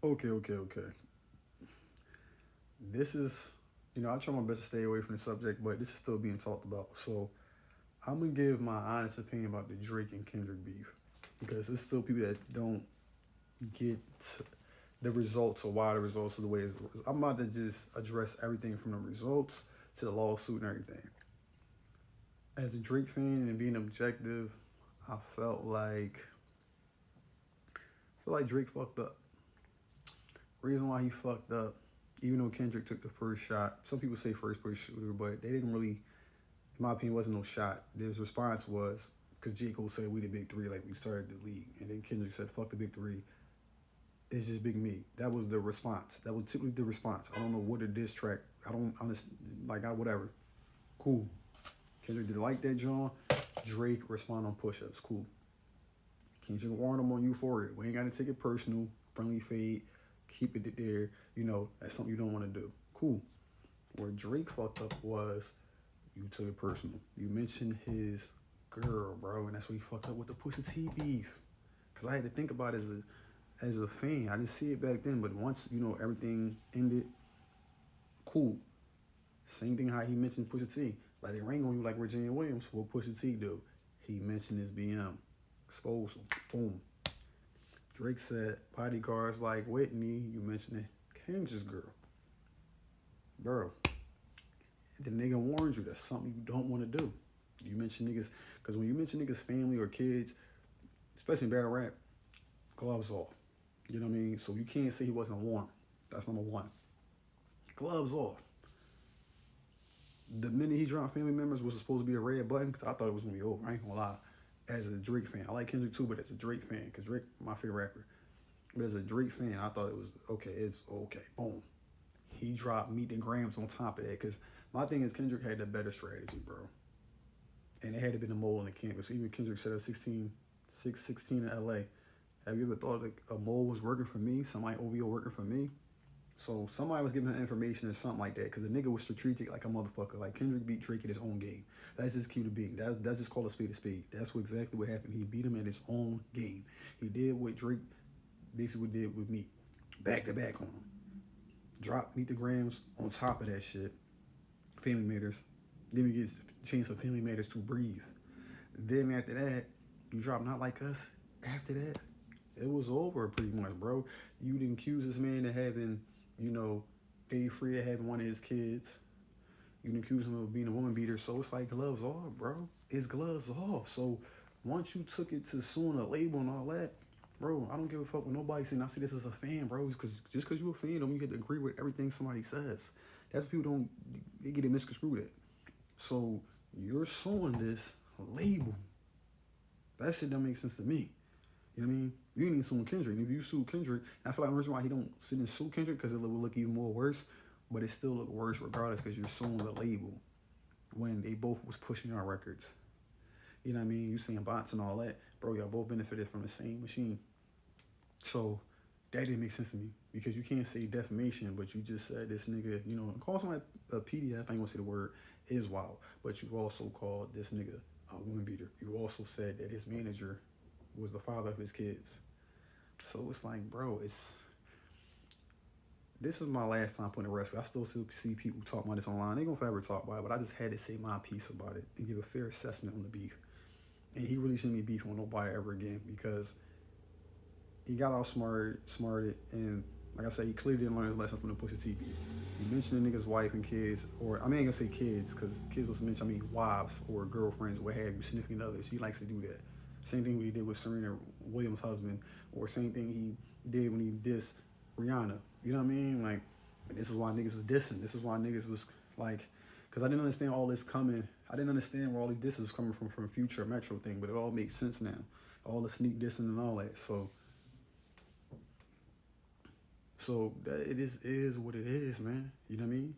Okay. This is, I try my best to stay away from the subject, but this is still being talked about. So I'm gonna give my honest opinion about the Drake and Kendrick beef because there's still people that don't get the results or why the results are the way it's. I'm about to just address everything from the results to the lawsuit and everything. As a Drake fan and being objective, I felt like Drake fucked up. Reason why he fucked up, even though Kendrick took the first shot. Some people say first person shooter, but they didn't really, in my opinion, wasn't no shot. His response was because J. Cole said we the big three, like we started the league, and then Kendrick said fuck the big three. It's just big me. That was the response. That was typically the response. I don't know what a diss track. I don't understand. Like I whatever. Cool. Kendrick didn't like that John. Drake respond on push-ups. Cool. Kendrick warned him on Euphoria. We ain't got to take it personal. Friendly fade. Keep it there. That's something you don't want to do. Cool. Where Drake fucked up was you took it personal. You mentioned his girl, bro, and that's where he fucked up with the Pusha T beef. Cause I had to think about it as a fan. I didn't see it back then, but once everything ended, cool. Same thing how he mentioned Pusha T. Like they ring on you like Virginia Williams. What Pusha T do? He mentioned his BM. Exposed him. Boom. Drake said bodyguards like Whitney. You mentioned it. Kendrick's girl. Bro, the nigga warned you that's something you don't want to do. You mention niggas, because when you mention niggas' family or kids, especially in battle rap, gloves off. You know what I mean? So you can't say he wasn't warned. That's number one. Gloves off. The minute he dropped family members was supposed to be a red button because I thought it was gonna be over. I ain't gonna lie. As a Drake fan, I like Kendrick too, but as a Drake fan, because Drake my favorite rapper. But as a Drake fan, I thought it was okay. It's okay. Boom. He dropped Meet the Grams on top of that because my thing is Kendrick had the better strategy, bro. And it had to be the mole in the campus. Even Kendrick said at 16 in LA. Have you ever thought that a mole was working for me? Somebody OVO working for me? So somebody was giving him information or something like that because the nigga was strategic like a motherfucker. Like Kendrick beat Drake at his own game. That's just keep it being. That's just call a spade a spade. That's what exactly what happened. He beat him at his own game. He did what Drake basically did with me. Back to back on him. Drop Meet the Grams on top of that shit. Family Matters. Then we get a chance for Family Matters to breathe. Then after that, you drop Not Like Us. After that, it was over pretty much, bro. You didn't accuse this man of having, you know, Dave Freer having one of his kids. You didn't accuse him of being a woman beater. So it's like gloves off, bro. It's gloves off. So once you took it to suing a label and all that, bro, I don't give a fuck what nobody saying. I see this as a fan, bro. Because just because you're a fan, don't mean you get to agree with everything somebody says. That's what people don't, they get it misconstrued at. So you're suing this label. That shit don't make sense to me. You know what I mean? You ain't even suing Kendrick. And if you sue Kendrick, I feel like the reason why he don't sit and sue Kendrick because it will look even more worse. But it still look worse regardless because you're suing the label when they both was pushing our records. You know what I mean? You seeing bots and all that, bro. Y'all both benefited from the same machine. So that didn't make sense to me because you can't say defamation, but you just said this nigga, call somebody a PDF. I ain't gonna say the word is wild, but you also called this nigga a woman beater. You also said that his manager was the father of his kids. So it's like, bro, this is my last time putting a rest. I still see people talk about this online. They gonna forever talk about it, but I just had to say my piece about it and give a fair assessment on the beef. And he really shouldn't be beefing with nobody ever again because he got all smarted, and like I said, he clearly didn't learn his lesson from the Pusha T beef. He mentioned the nigga's wife and kids, or I mean, I ain't gonna say kids because kids was mentioned. I mean, wives or girlfriends, what have you, significant others. He likes to do that. Same thing he did with Serena Williams' husband, or same thing he did when he dissed Rihanna. You know what I mean? Like, this is why niggas was dissing. This is why niggas was like, because I didn't understand all this coming. I didn't understand where all these disses was coming from Future Metro thing, but it all makes sense now. All the sneak dissing and all that. So that it is what it is, man. You know what I mean?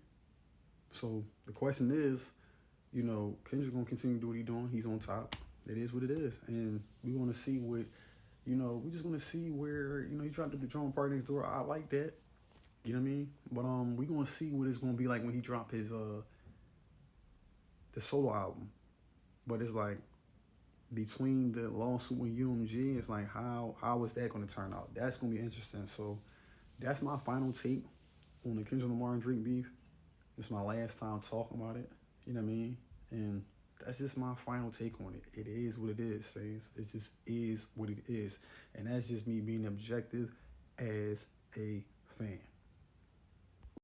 So the question is, Kendrick gonna continue to do what he doing. He's on top. It is what it is, and we want to see what, we just gonna see where he tried to do the drum party next door. I like that. You know what I mean? But we gonna see what it's gonna be like when he drop his the solo album. But it's like between the lawsuit with UMG, it's like how is that gonna turn out? That's gonna be interesting. So That's my final take on the Kendrick Lamar and Drake beef. It's my last time talking about it. You know what I mean? And that's just my final take on it. It is what it is, Faze. It just is what it is. And that's just me being objective as a fan.